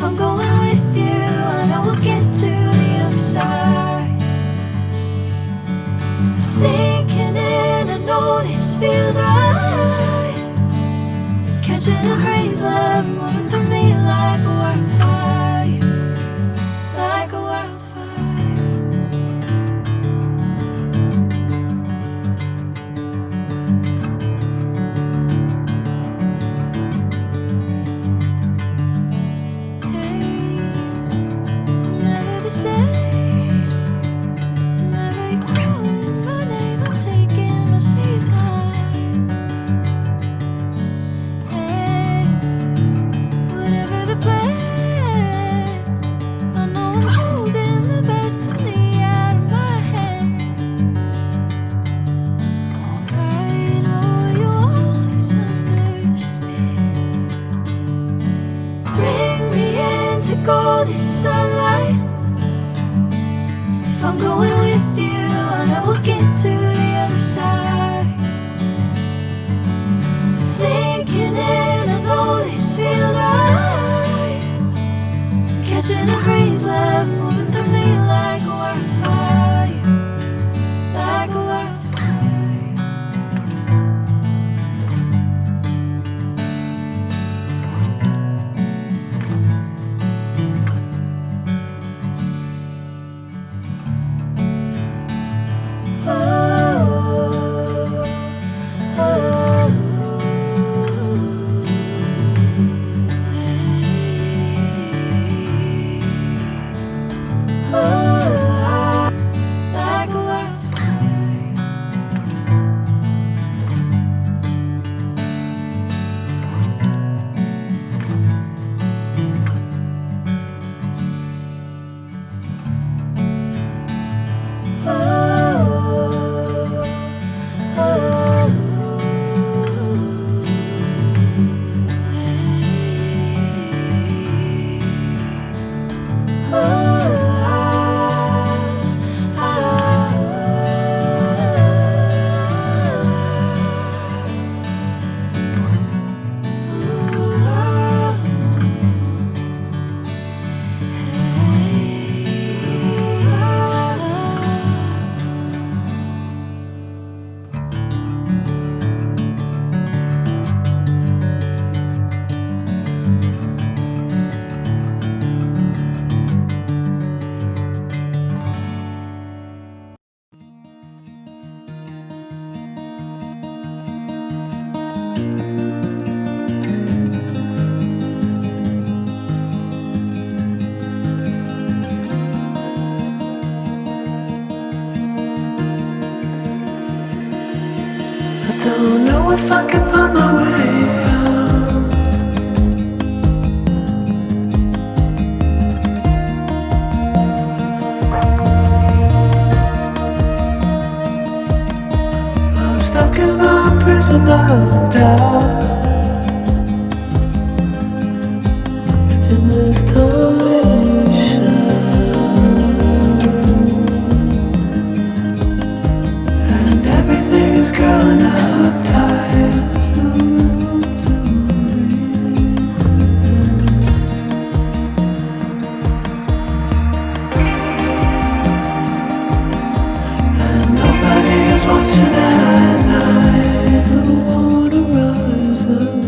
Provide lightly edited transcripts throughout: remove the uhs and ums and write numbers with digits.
If I'm going with you, I know we'll get to the other side. Sinking in, I know this feels right. Catching a breeze, love moving through me like a wildfire, like a wildfire. Hey, I'm never the same. Whenever you're calling my name, I'm taking my sweet time. Hey, whatever the plan, I know I'm holding the best of me out of my hand. I know you'll always understand. Bring me into golden sunlight. If I'm going with you, I know we'll get to the other side. Sinking in, I know this feels right. Catching a breeze, love moving through me like a wildfire, like a wildfire. Like a wildfire. I don't know if I can find my way out. I'm stuck in a prison of doubt. In this torsion, and everything is growing up tight. There's no room to breathe. And nobody is watching at night. I wanna rise up.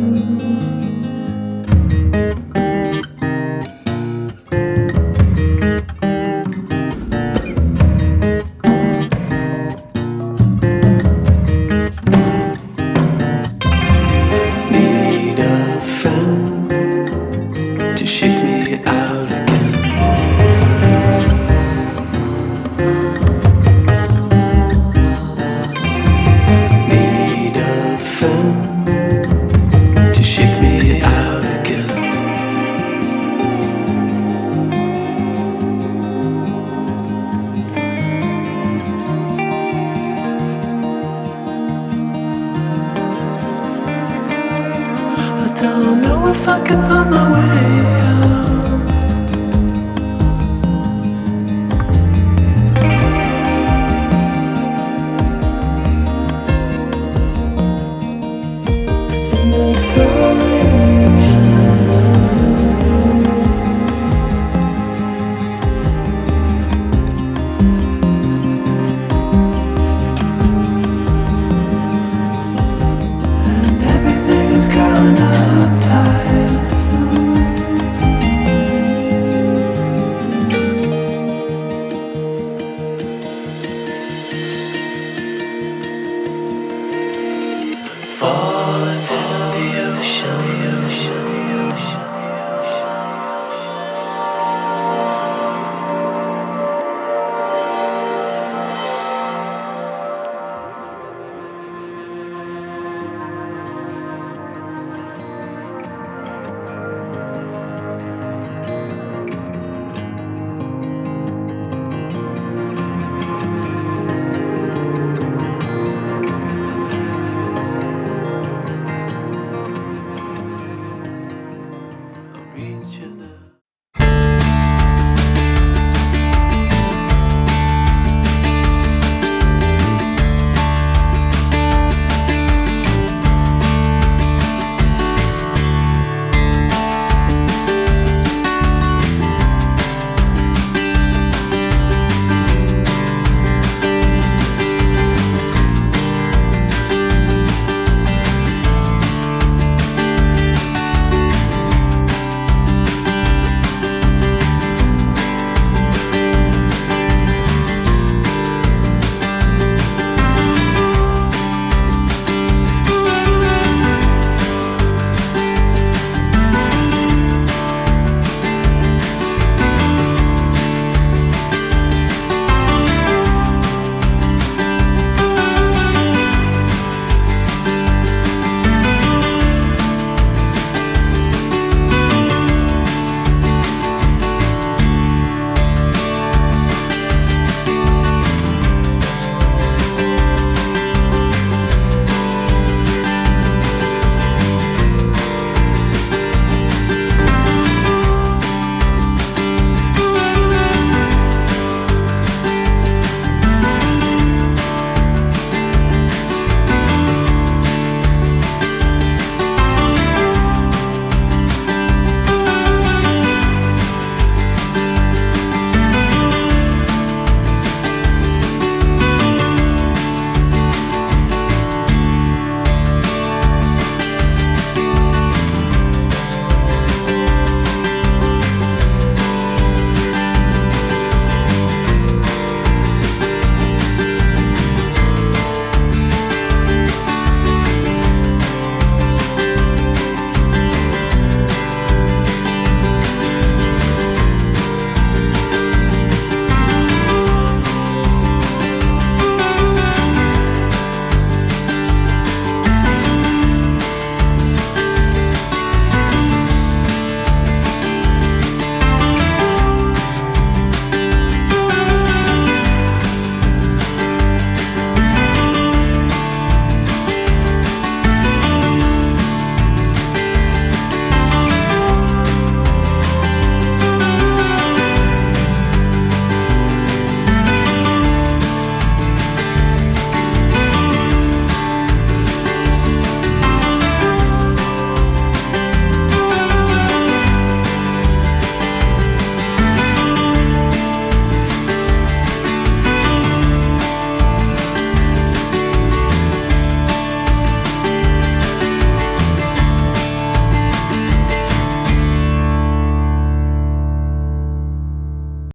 need you now.